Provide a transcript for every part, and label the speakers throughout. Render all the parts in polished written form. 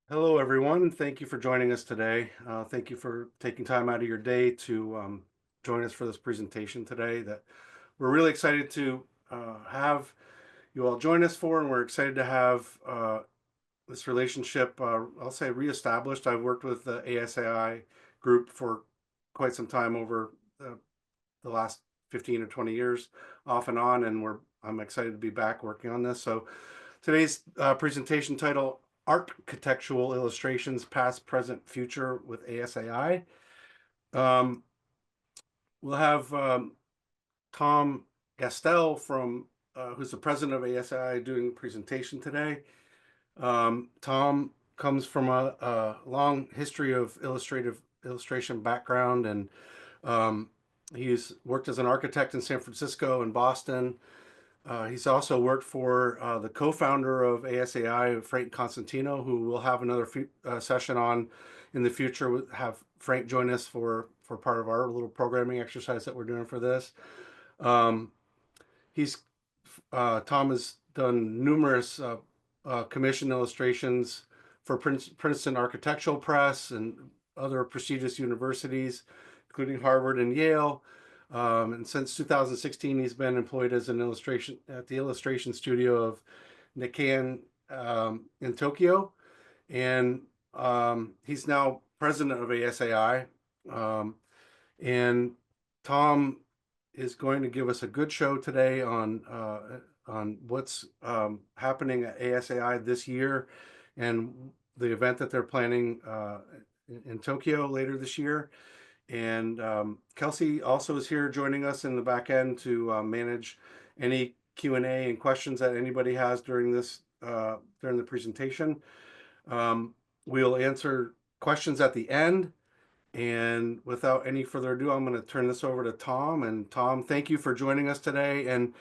Speaker 1: Hello, everyone. Thank you for joining us today. Thank you for taking time out of your day to join us for this presentation today that we're really excited to have you all join us for, and we're excited to have this relationship, I'll say, reestablished. I've worked with the ASAI group for quite some time over the last 15 or 20 years off and on, and I'm excited to be back working on this. So today's presentation title, Architectural Illustrations, Past, Present, Future with ASAI. We'll have Tom Gastel who's the president of ASAI, doing the presentation today. Tom comes from a long history of illustration background, and he's worked as an architect in San Francisco and Boston. He's also worked for the co-founder of ASAI, Frank Constantino, who we'll have another session on in the future. We'll have Frank join us for part of our little programming exercise that we're doing for this. Tom has done numerous commission illustrations for Princeton Architectural Press and other prestigious universities, including Harvard and Yale. And since 2016, he's been employed as an illustration at the illustration studio of Nikan in Tokyo, and he's now president of ASAI. And Tom is going to give us a good show today on what's happening at ASAI this year and the event that they're planning in Tokyo later this year. And Kelsey also is here joining us in the back end to manage any Q&A and questions that anybody has during the presentation. We'll answer questions at the end. And without any further ado, I'm going to turn this over to Tom. And Tom, thank you for joining us today. And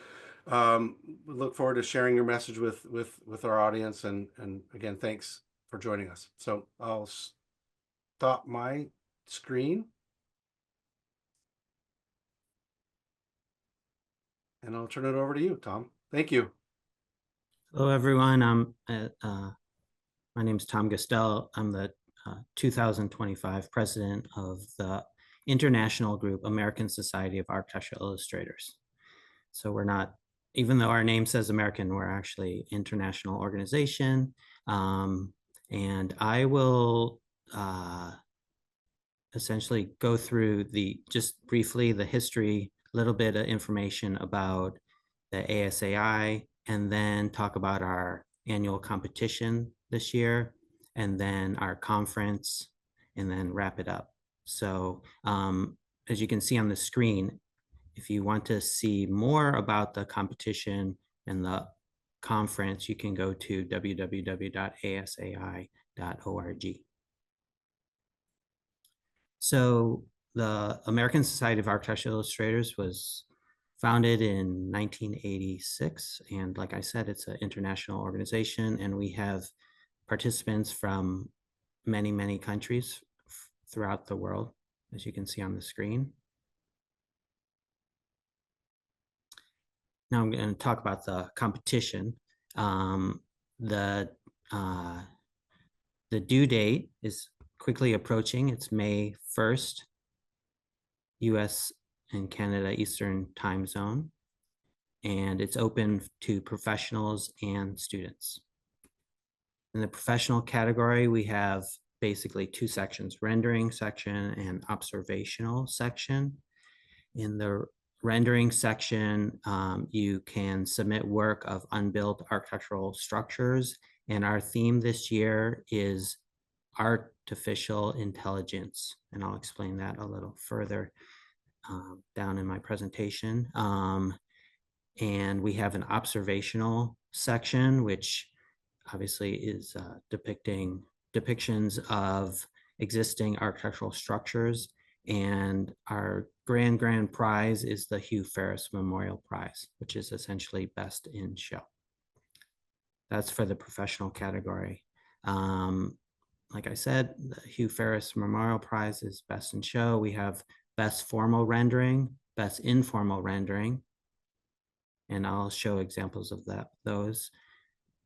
Speaker 1: we look forward to sharing your message with our audience. And again, thanks for joining us. So I'll stop my screen. And I'll turn it over to you, Tom. Thank you.
Speaker 2: Hello, everyone. My name is Tom Gastel. I'm the 2025 president of the international group, American Society of Architectural Illustrators. So we're not, even though our name says American, we're actually international organization. And I will essentially go through just briefly the history, a little bit of information about the ASAI, and then talk about our annual competition this year, and then our conference, and then wrap it up. So as you can see on the screen, if you want to see more about the competition and the conference, you can go to www.asai.org. So the American Society of Architectural Illustrators was founded in 1986. And like I said, it's an international organization, and we have participants from many, many countries throughout the world, as you can see on the screen. Now I'm going to talk about the competition. The due date is quickly approaching. It's May 1st, US and Canada Eastern Time Zone, and it's open to professionals and students. In the professional category, we have basically two sections, rendering section and observational section. In the rendering section, you can submit work of unbuilt architectural structures, and our theme this year is artificial intelligence, and I'll explain that a little further down in my presentation. And we have an observational section, which obviously is depictions of existing architectural structures, and our grand prize is the Hugh Ferris Memorial Prize, which is essentially best in show. That's for the professional category. like I said, the Hugh Ferris Memorial Prize is Best in Show. We have Best Formal Rendering, Best Informal Rendering, and I'll show examples of those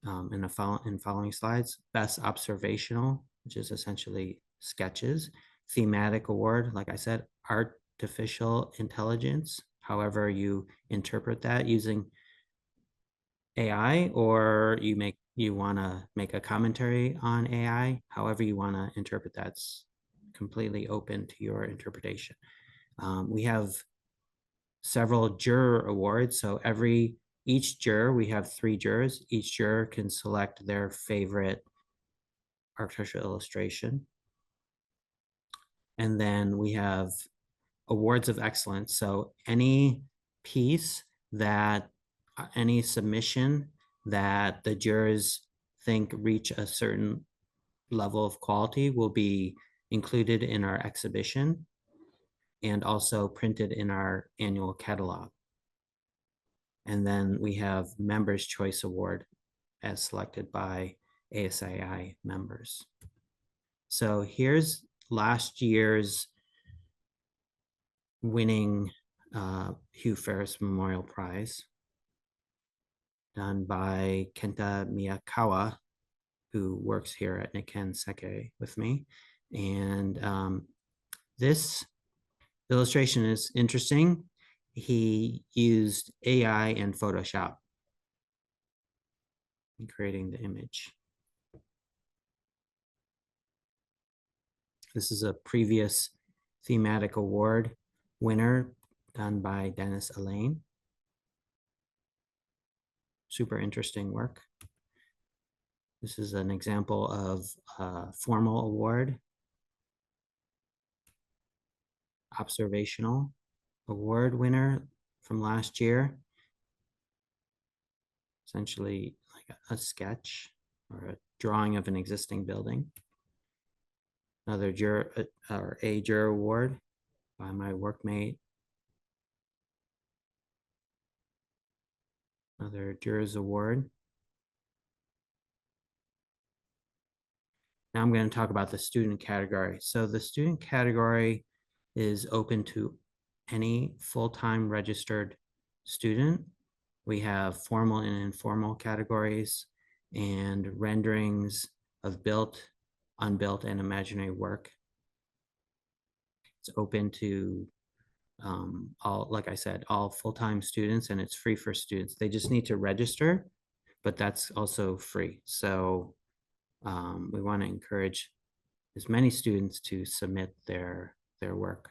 Speaker 2: in following slides. Best Observational, which is essentially sketches. Thematic Award, like I said, Artificial Intelligence, however you interpret that using AI, or you want to make a commentary on AI, however you want to interpret that's completely open to your interpretation. We have several juror awards. So each juror, we have 3 jurors. Each juror can select their favorite architectural illustration. And then we have awards of excellence. So any piece that, any submission that the jurors think reach a certain level of quality will be included in our exhibition and also printed in our annual catalog. And then we have Members' Choice Award as selected by ASAI members. So here's last year's winning Hugh Ferris Memorial Prize, done by Kenta Miyakawa, who works here at Nikken Sekkei with me. And this illustration is interesting. He used AI and Photoshop in creating the image. This is a previous thematic award winner done by Dennis Elaine. Super interesting work. This is an example of a formal award, observational award winner from last year. Essentially like a sketch or a drawing of an existing building. Another juror, or a juror award by my workmate. Another jurors award. Now I'm going to talk about the student category. So the student category is open to any full-time registered student. We have formal and informal categories and renderings of built, unbuilt, and imaginary work. It's open to all, like I said, all full-time students, and it's free for students. They just need to register, but that's also free. So we want to encourage as many students to submit their work.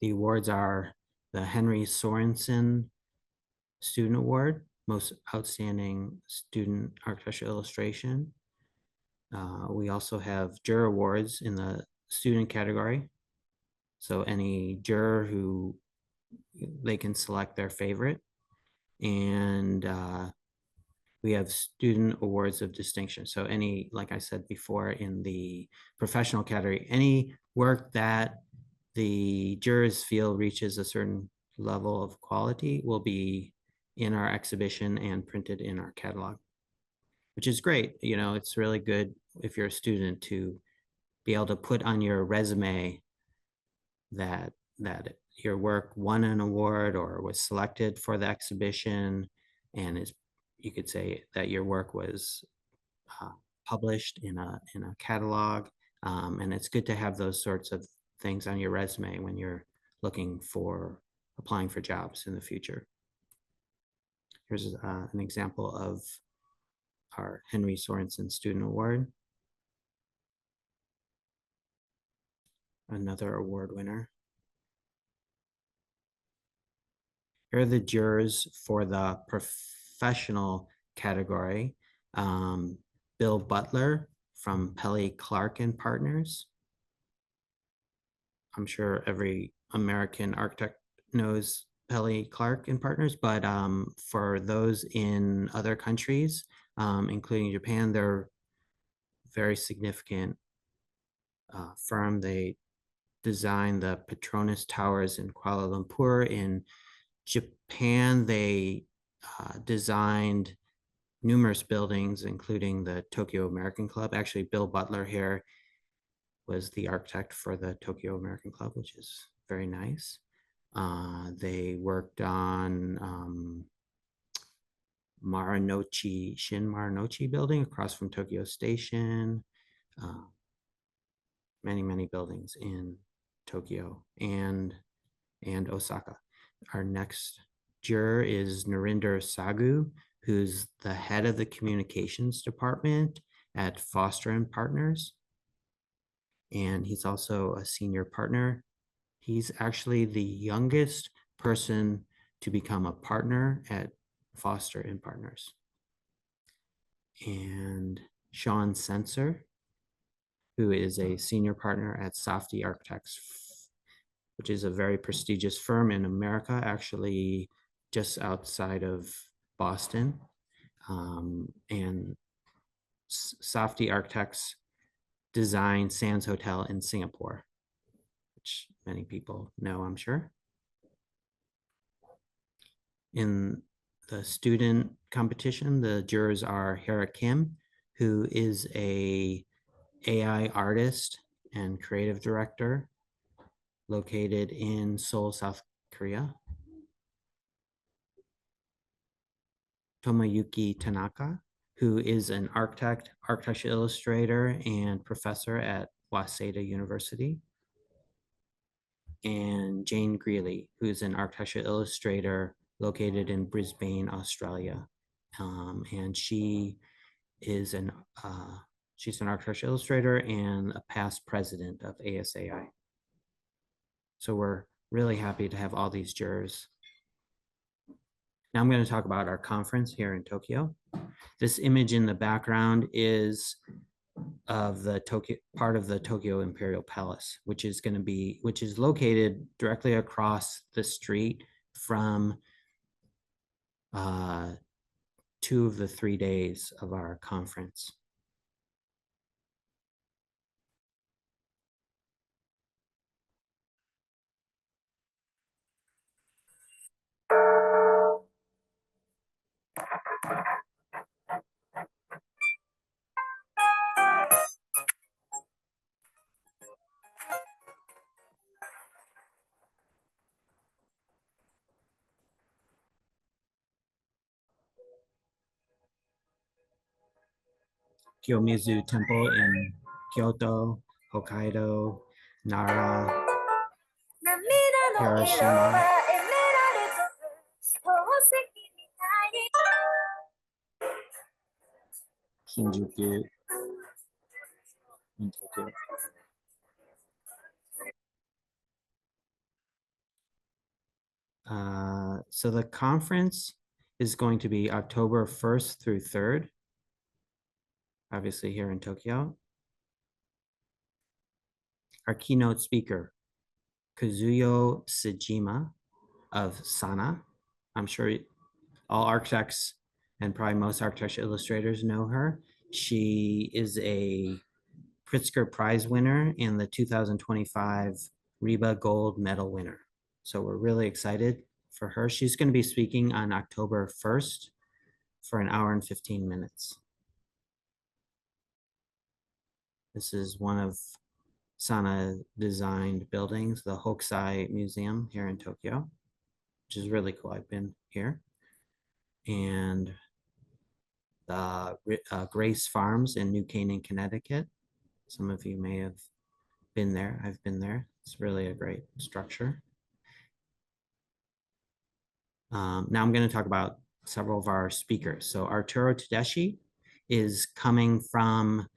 Speaker 2: The awards are the Henry Sorensen Student Award, Most Outstanding Student Architectural Illustration. We also have juror awards in the student category. So any juror who they can select their favorite. And we have student awards of distinction. So any, like I said before, in the professional category, any work that the jurors feel reaches a certain level of quality will be in our exhibition and printed in our catalog, which is great. You know, it's really good if you're a student to be able to put on your resume that your work won an award or was selected for the exhibition, and is, you could say that your work was published in a catalog, and it's good to have those sorts of things on your resume when you're looking for applying for jobs in the future. Here's an example of our Henry Sorensen Student Award. Another award winner. Here are the jurors for the professional category. Bill Butler from Pelly Clark and Partners. I'm sure every American architect knows Pelly Clark and Partners, but for those in other countries, including Japan, they're very significant firm. They designed the Petronas Towers in Kuala Lumpur. In Japan, they designed numerous buildings, including the Tokyo American Club. Actually, Bill Butler here was the architect for the Tokyo American Club, which is very nice. They worked on Shin Marunouchi building across from Tokyo Station. Many buildings in Tokyo and Osaka. Our next juror is Narinder Sagu, who's the head of the communications department at Foster and Partners. And he's also a senior partner. He's actually the youngest person to become a partner at Foster and Partners. And Sean Sensor, who is a senior partner at Softy Architects, which is a very prestigious firm in America, actually just outside of Boston. And Softy Architects designed Sands Hotel in Singapore, which many people know, I'm sure. In the student competition, the jurors are Hera Kim, who is a AI artist and creative director located in Seoul, South Korea. Tomoyuki Tanaka, who is an architect, architectural illustrator, and professor at Waseda University. And Jane Greeley, who's an architectural illustrator located in Brisbane, Australia. And she is she's an architectural illustrator and a past president of ASAI. So we're really happy to have all these jurors. Now I'm going to talk about our conference here in Tokyo. This image in the background is of the Tokyo part of the Tokyo Imperial Palace, which is located directly across the street from 2 of the 3 days of our conference. Kiyomizu Temple in Kyoto, Hokkaido, Nara, Hiroshima, Shinjuku, in Tokyo. So the conference is going to be October 1st through 3rd, obviously here in Tokyo. Our keynote speaker, Kazuyo Sejima of Sana. I'm sure all architects and probably most architecture illustrators know her. She is a Pritzker Prize winner and the 2025 RIBA Gold Medal winner. So we're really excited for her. She's going to be speaking on October 1st for 1 hour and 15 minutes. This is one of Sana designed buildings, the Hokusai Museum here in Tokyo, which is really cool. I've been here. And the Grace Farms in New Canaan, Connecticut. Some of you may have been there. I've been there. It's really a great structure. Now I'm going to talk about several of our speakers. So Arturo Tedeschi is coming from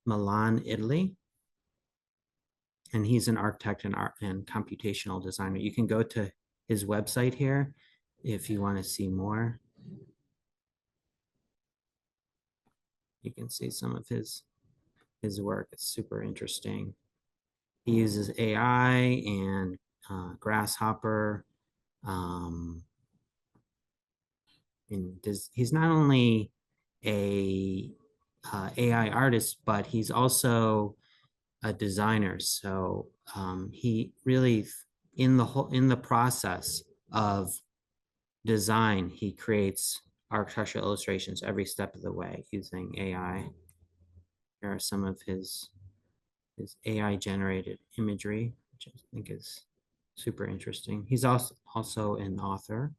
Speaker 2: Milan, Italy. And he's an architect and computational designer. You can go to his website here if you want to see more. You can see some of his work. It's super interesting. He uses AI and Grasshopper. He's not only a AI artist, but he's also a designer. So he really, in the process of design, he creates architectural illustrations every step of the way using AI. Here are some of his AI generated imagery, which I think is super interesting. He's also an author,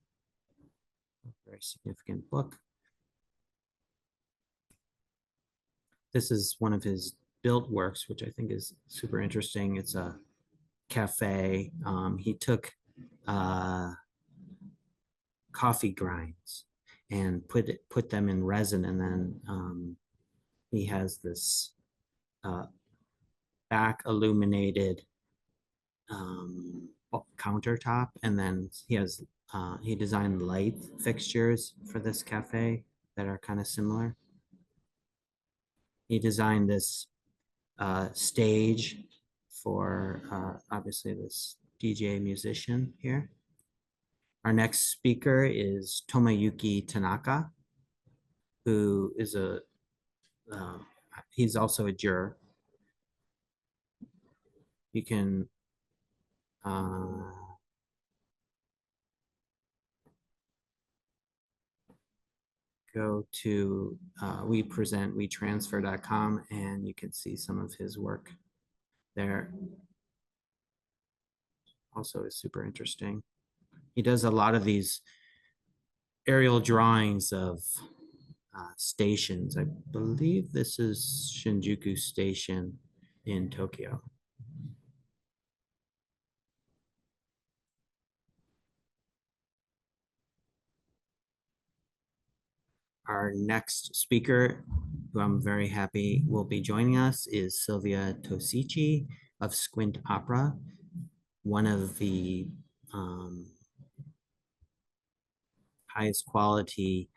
Speaker 2: a very significant book. This is one of his built works, which I think is super interesting. It's a cafe. He took coffee grinds and put them in resin, and then he has this back illuminated countertop, and then he designed light fixtures for this cafe that are kind of similar. He designed this stage for obviously this DJ musician here. Our next speaker is Tomoyuki Tanaka, who is he's also a juror. You can go to wetransfer.com and you can see some of his work there. Also is super interesting. He does a lot of these aerial drawings of stations. I believe this is Shinjuku Station in Tokyo. Our next speaker, who I'm very happy will be joining us, is Sylvia Tosici of Squint Opera, one of the highest quality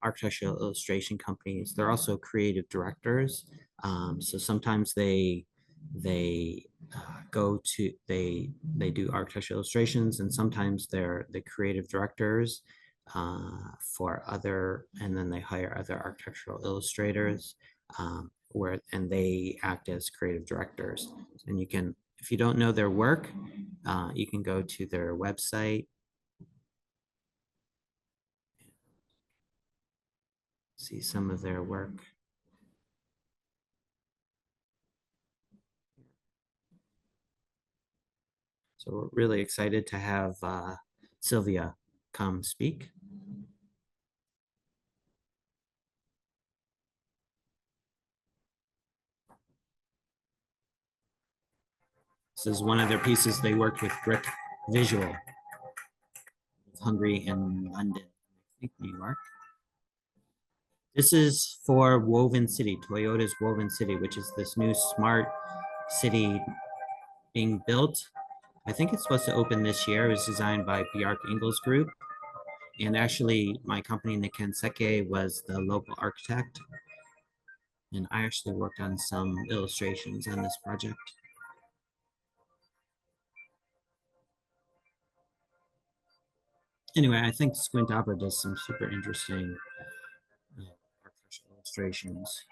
Speaker 2: architectural illustration companies. They're also creative directors. So sometimes they go to they do architectural illustrations, and sometimes they're the creative directors for other, and then they hire other architectural illustrators and they act as creative directors. And you can, if you don't know their work, you can go to their website, see some of their work. So we're really excited to have Sylvia come speak. This is one of their pieces. They worked with Brick Visual, Hungary and London, I think New York. This is for Woven City, Toyota's Woven City, which is this new smart city being built. I think it's supposed to open this year. It was designed by Bjarke Ingels Group. And actually, my company, Nikken Seke, was the local architect. And I actually worked on some illustrations on this project. Anyway, I think Squint Opera does some super interesting architectural illustrations.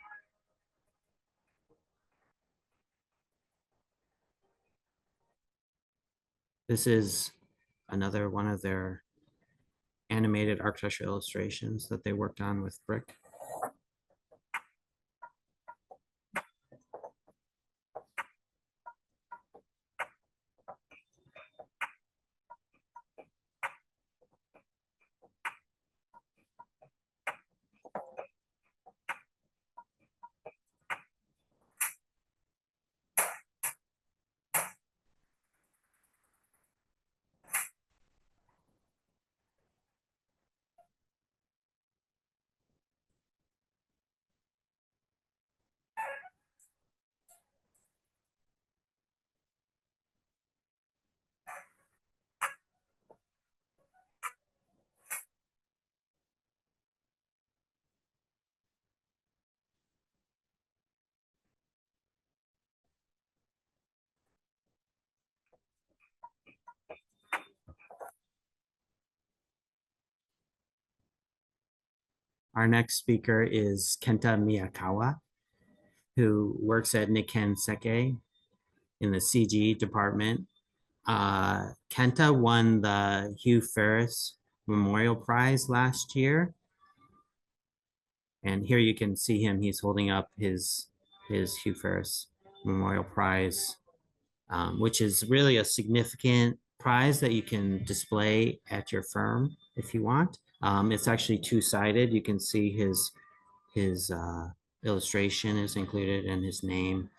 Speaker 2: This is another one of their animated architectural illustrations that they worked on with Brick. Our next speaker is Kenta Miyakawa, who works at Nikken Seke in the CG department. Kenta won the Hugh Ferris Memorial Prize last year. And here you can see him, he's holding up his Hugh Ferris Memorial Prize, which is really a significant prize that you can display at your firm if you want. It's actually two-sided. You can see his illustration is included and his name.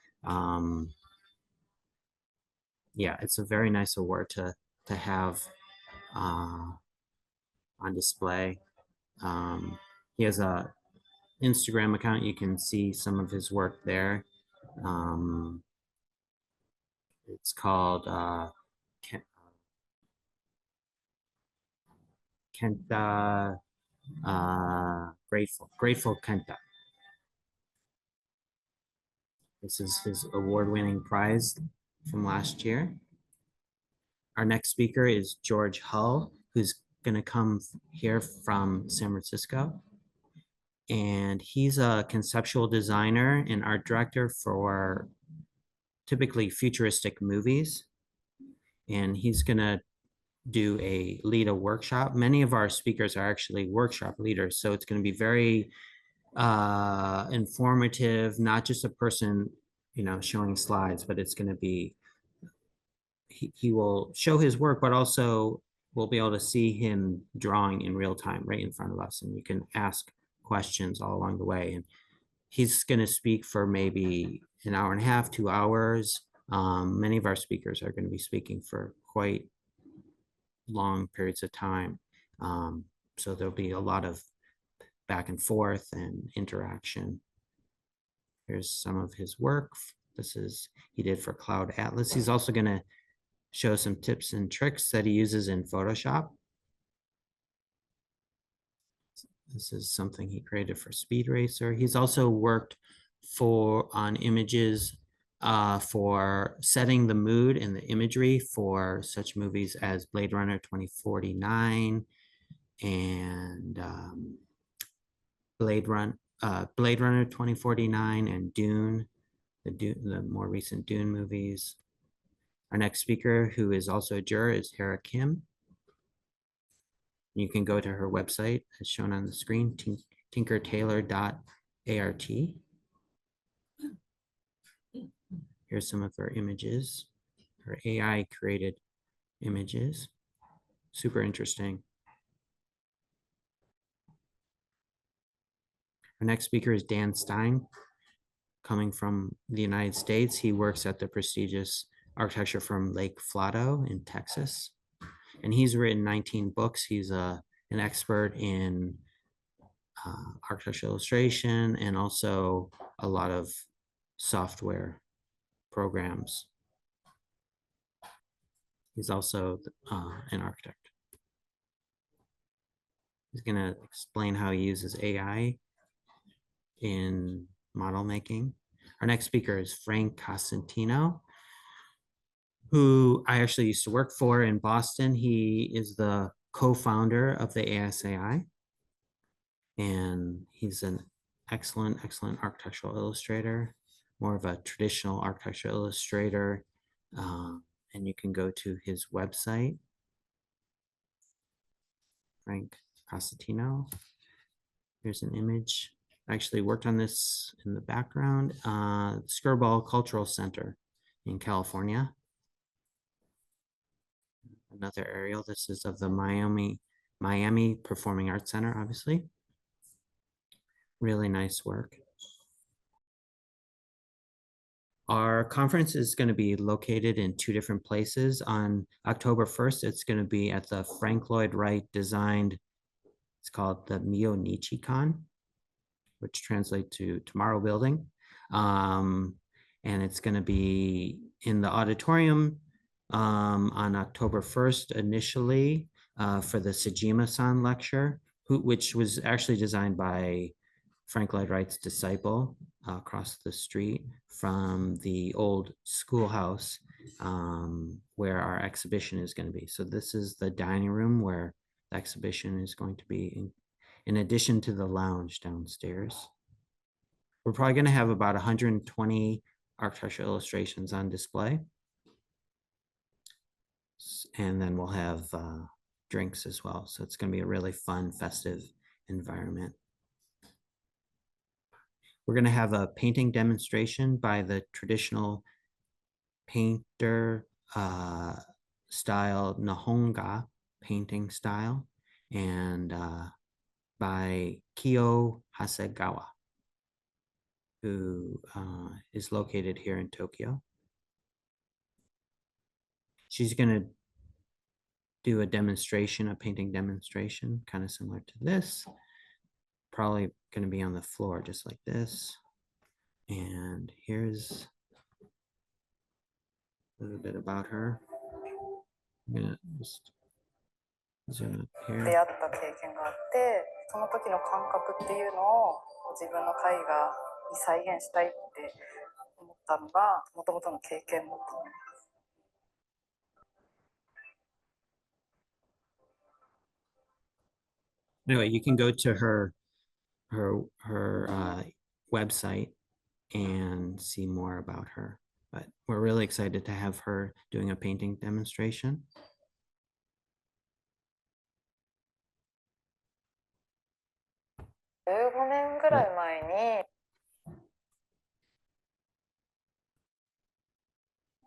Speaker 2: Yeah, it's a very nice award to have on display. He has a Instagram account. You can see some of his work there. It's called Kenta Grateful Kenta. This is his award-winning prize from last year. Our next speaker is George Hull, who's going to come here from San Francisco. And he's a conceptual designer and art director for typically futuristic movies. And he's going to lead a workshop. Many of our speakers are actually workshop leaders. So it's going to be very informative, not just a person, showing slides, but it's going to be, he will show his work, but also we'll be able to see him drawing in real time right in front of us. And you can ask questions all along the way. And he's going to speak for maybe an hour and a half, 2 hours. Many of our speakers are going to be speaking for quite long periods of time. So there'll be a lot of back and forth and interaction. Here's some of his work. He did for Cloud Atlas. He's also going to show some tips and tricks that he uses in Photoshop. This is something he created for Speed Racer. He's also worked on images for setting the mood and the imagery for such movies as Blade Runner 2049 and Blade Runner 2049 and Dune, the more recent Dune movies. Our next speaker, who is also a juror, is Hera Kim. You can go to her website as shown on the screen, tinkertailor.art. Here's some of her images, her AI created images. Super interesting. Our next speaker is Dan Stein, coming from the United States. He works at the prestigious architecture firm Lake Flado in Texas. And he's written 19 books. He's an expert in architectural illustration and also a lot of software programs. He's also an architect. He's going to explain how he uses AI in model making. Our next speaker is Frank Costantino, who I actually used to work for in Boston. He is the co-founder of the ASAI, and he's an excellent architectural illustrator, more of a traditional architectural illustrator. And you can go to his website, Frank Costantino. Here's an image. I actually worked on this in the background, Skirball Cultural Center in California. Another aerial. This is of the Miami Performing Arts Center, obviously. Really nice work. Our conference is going to be located in 2 different places. On October 1st, it's going to be at the Frank Lloyd Wright designed, it's called the Mio-Nichi-Con, which translates to Tomorrow Building. And it's going to be in the auditorium on October 1st initially for the Sejima-san lecture, which was actually designed by Frank Lloyd Wright's disciple across the street from the old schoolhouse where our exhibition is going to be. So this is the dining room where the exhibition is going to be in addition to the lounge downstairs. We're probably going to have about 120 architectural illustrations on display. And then we'll have drinks as well. So it's going to be a really fun, festive environment. We're going to have a painting demonstration by the traditional painter style Nihonga painting style, and by Kyo Hasegawa, who is located here in Tokyo. She's going to do a demonstration, a painting demonstration, kind of similar to this. Probably going to be on the floor just like this. And here's a little bit about her. I'm going to just zoom up
Speaker 3: 出会
Speaker 2: here.
Speaker 3: った経験があって、その時の感覚っていうのを自分の絵画に再現したいって思ったのがもともとの経験だと思います。
Speaker 2: Anyway, you can go to her website and see more about her. But we're really excited to have her doing a painting demonstration.
Speaker 3: 15年ぐらい前に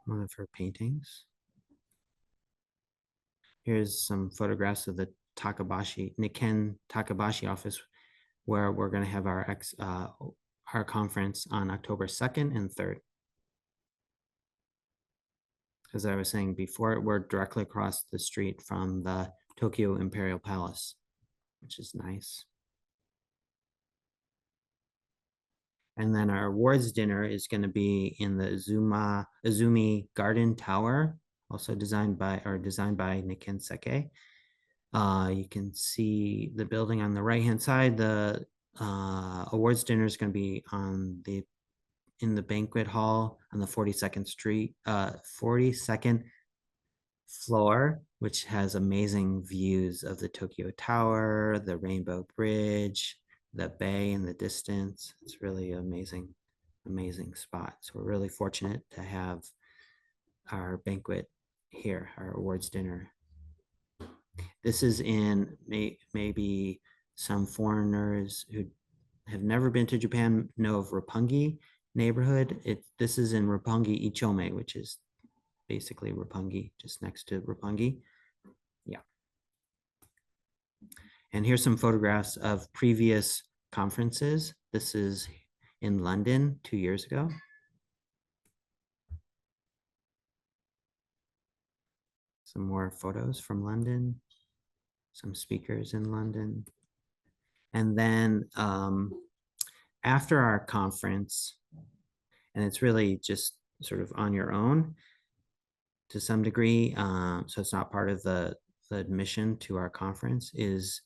Speaker 2: one of her paintings. Here's some photographs of the Nikken Takabashi office, where we're going to have our conference on October 2nd and 3rd. As I was saying before, we're directly across the street from the Tokyo Imperial Palace, which is nice. And then our awards dinner is going to be in the Izumi Garden Tower, also designed by Nikken Seke. You can see the building on the right-hand side. The awards dinner is going to be in the banquet hall on the 42nd floor, which has amazing views of the Tokyo Tower, the Rainbow Bridge, the bay in the distance. It's really amazing spot. So we're really fortunate to have our banquet here, our awards dinner. This is in maybe some foreigners who have never been to Japan know of Roppongi neighborhood. This is in Roppongi Ichome, which is basically Roppongi, just next to Roppongi. Yeah. And here's some photographs of previous conferences. This is in London 2 years ago. Some more photos from London, some speakers in London. And then after our conference, and it's really just sort of on your own to some degree, so it's not part of the admission to our conference, is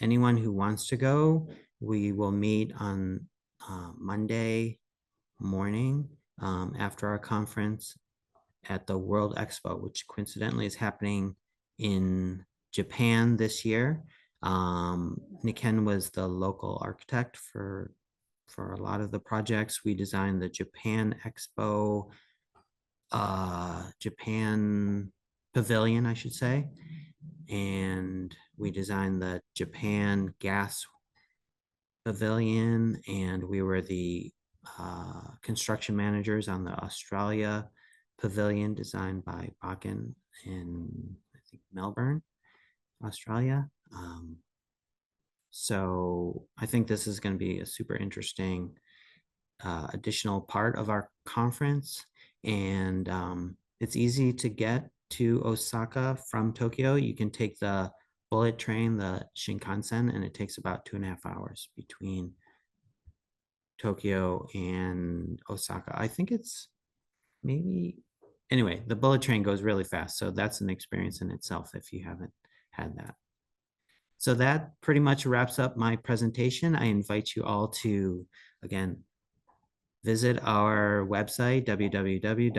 Speaker 2: anyone who wants to go, we will meet on Monday morning after our conference at the World Expo, which coincidentally is happening in Japan this year. Nikken was the local architect for a lot of the projects. We designed the Japan Expo, Japan Pavilion, I should say. And we designed the Japan Gas Pavilion, and we were the construction managers on the Australia Pavilion designed by Bakken in, I think, Melbourne, Australia. So I think this is going to be a super interesting additional part of our conference. And it's easy to get to Osaka from Tokyo. You can take the bullet train, the Shinkansen, and it takes about 2.5 hours between Tokyo and Osaka. I think it's maybe, anyway, the bullet train goes really fast. So that's an experience in itself if you haven't had that. So that pretty much wraps up my presentation. I invite you all to, again, visit our website, www.asai.org,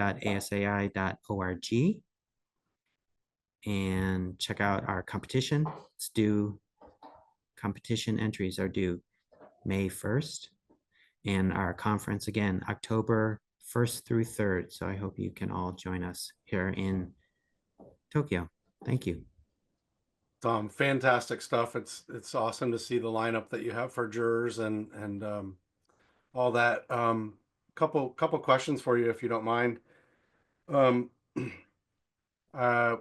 Speaker 2: and check out our competition. It's due, competition entries are due May 1st. And our conference, again, October 1st through 3rd. So I hope you can all join us here in Tokyo. Thank you.
Speaker 1: Fantastic stuff. It's awesome to see the lineup that you have for jurors and all that. Couple questions for you if you don't mind. Um, uh,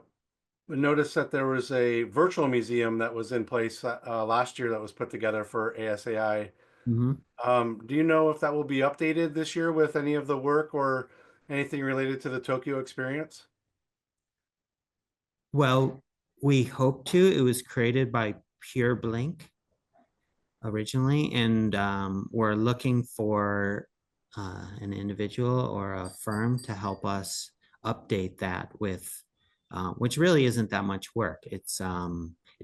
Speaker 1: noticed that there was a virtual museum that was in place last year that was put together for ASAI.
Speaker 2: Mhm.
Speaker 1: Do you know if that will be updated this year with any of the work or anything related to the Tokyo experience?
Speaker 2: Well, we hope to. It was created by Pure Blink originally, and we're looking for an individual or a firm to help us update that with, which really isn't that much work. It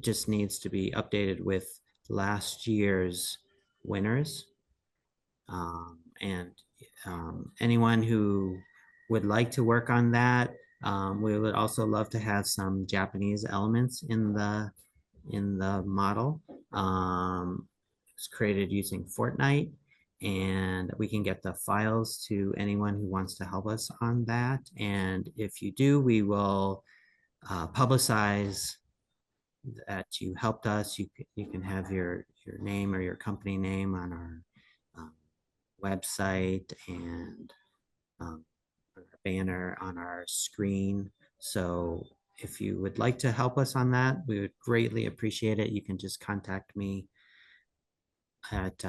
Speaker 2: just needs to be updated with last year's winners. And anyone who would like to work on that, we would also love to have some Japanese elements in the model. It's created using Fortnite, and we can get the files to anyone who wants to help us on that. And if you do, we will publicize that you helped us. You can have your name or your company name on our um, website and um, a banner on our screen. So if you would like to help us on that, we would greatly appreciate it. You can just contact me at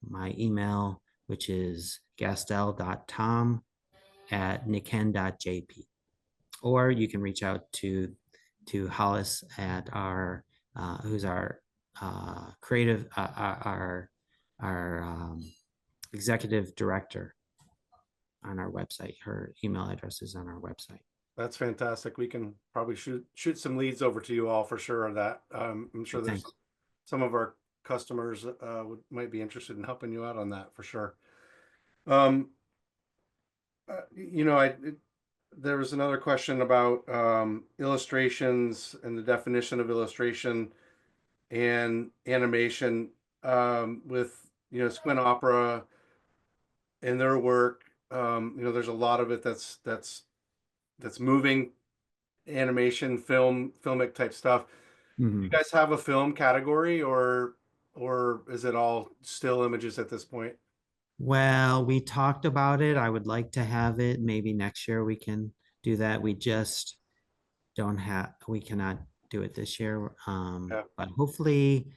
Speaker 2: my email, which is gastel.tom@niken.jp. Or you can reach out to Hollis at our who's our creative our executive director on our website. Her email address is on our website.
Speaker 1: That's fantastic. We can probably shoot some leads over to you all for sure on that. I'm sure there's
Speaker 2: Thanks.
Speaker 1: some of our customers might be interested in helping you out on that for sure. Um, there was another question about illustrations and the definition of illustration and animation with Squint Opera and their work. There's a lot of it that's moving animation, filmic type stuff.
Speaker 2: Mhm.
Speaker 1: You guys have a film category or is it all still images at this point?
Speaker 2: Well, we talked about it. I would like to have it. Maybe next year we can do that. We just we cannot do it this year.
Speaker 1: Yeah.
Speaker 2: But hopefully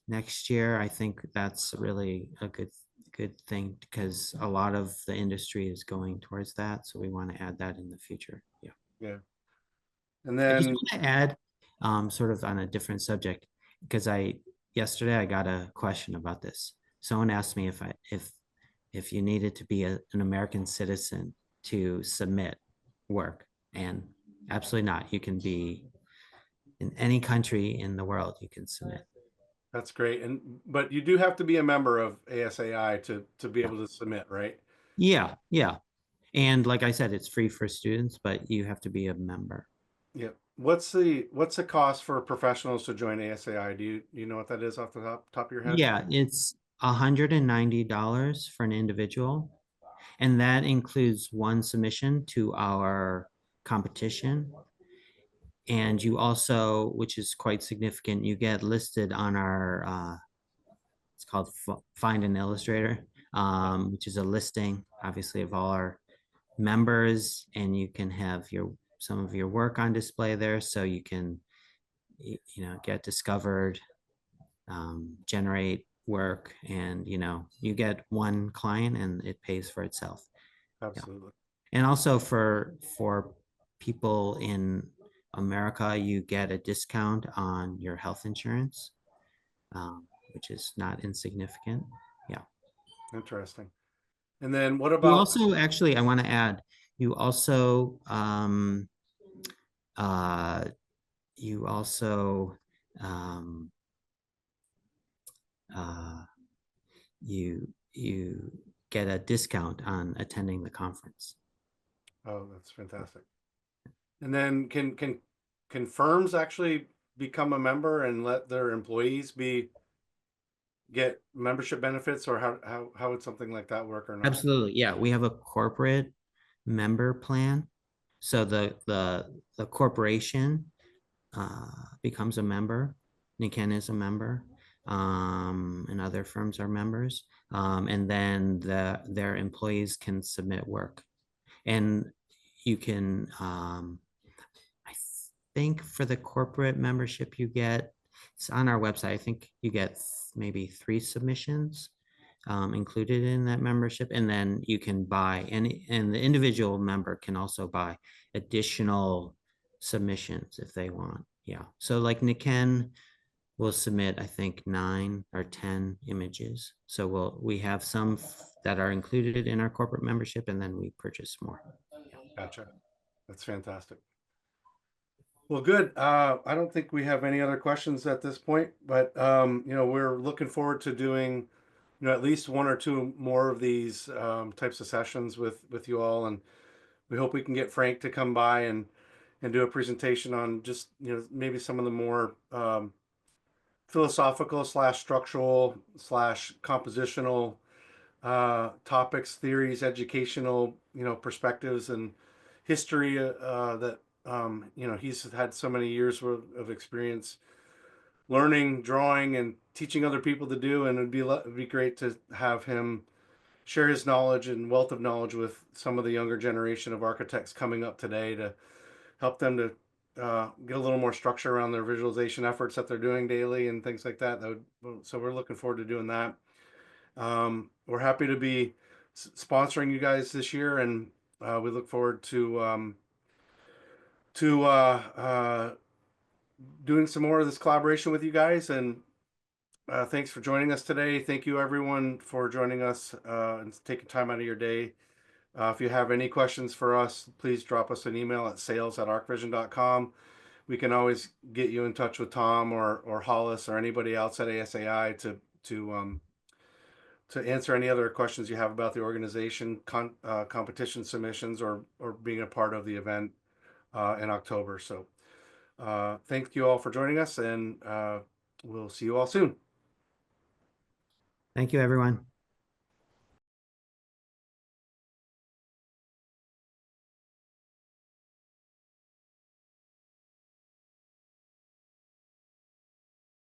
Speaker 2: next year, I think that's really a good thing because a lot of the industry is going towards that. So we want to add that in the future. Yeah.
Speaker 1: Yeah. And
Speaker 2: I just
Speaker 1: then
Speaker 2: want to add, sort of on a different subject, because yesterday I got a question about this. Someone asked me if you needed to be an American citizen to submit work, and absolutely not. You can be in any country in the world. You can submit.
Speaker 1: that's great. But you do have to be a member of ASAI to be
Speaker 2: Yeah.
Speaker 1: able to submit, right?
Speaker 2: Yeah, yeah. And like I said, it's free for students, but you have to be a member.
Speaker 1: Yeah. What's the cost for professionals to join ASAI? Do you know what that is off the top of your head?
Speaker 2: Yeah, it's $190 for an individual, and that includes one submission to our competition. And you also, which is quite significant, you get listed on our it's called Find an Illustrator, which is a listing, obviously, of all our members, and you can have some of your work on display there, so you can get discovered, generate work, and you get one client and it pays for itself. Yeah.
Speaker 1: Absolutely.
Speaker 2: And also for people in America, you get a discount on your health insurance, which is not insignificant. Yeah.
Speaker 1: Interesting. And then what
Speaker 2: You
Speaker 1: about
Speaker 2: also, actually, I want to add, you also uh, you also um, uh, you get a discount on attending the conference.
Speaker 1: oh, that's fantastic. And then can firms actually become a member and let their employees get membership benefits, or how would something like that work or not?
Speaker 2: Absolutely, yeah. We have a corporate member plan. So the corporation becomes a member. Niken is a member, and other firms are members. And then their employees can submit work. And you can, I think for the corporate membership you get, it's on our website, I think you get maybe 3 submissions included in that membership, and then you can buy, and the individual member can also buy additional submissions if they want. Yeah, so like Niken will submit, I think 9 or 10 images. So we have some that are included in our corporate membership, and then we purchase more.
Speaker 1: Gotcha. That's fantastic. Well, good. I don't think we have any other questions at this point, but we're looking forward to doing, at least 1 or 2 more of these types of sessions with you all, and we hope we can get Frank to come by and do a presentation on just maybe some of the more philosophical / structural / compositional topics, theories, educational perspectives and history that he's had so many years of experience learning, drawing, and teaching other people to do, and it'd be great to have him share his knowledge and wealth of knowledge with some of the younger generation of architects coming up today to help them to get a little more structure around their visualization efforts that they're doing daily and things like that. So we're looking forward to doing that. We're happy to be sponsoring you guys this year, and we look forward to doing some more of this collaboration with you guys. And thanks for joining us today. Thank you everyone for joining us and taking time out of your day. If you have any questions for us, please drop us an email at sales@arcvision.com. We can always get you in touch with Tom or Hollis or anybody else at ASAI to answer any other questions you have about the organization, competition submissions, or being a part of the event in October. So thank you all for joining us, and we'll see you all soon.
Speaker 2: Thank you, everyone.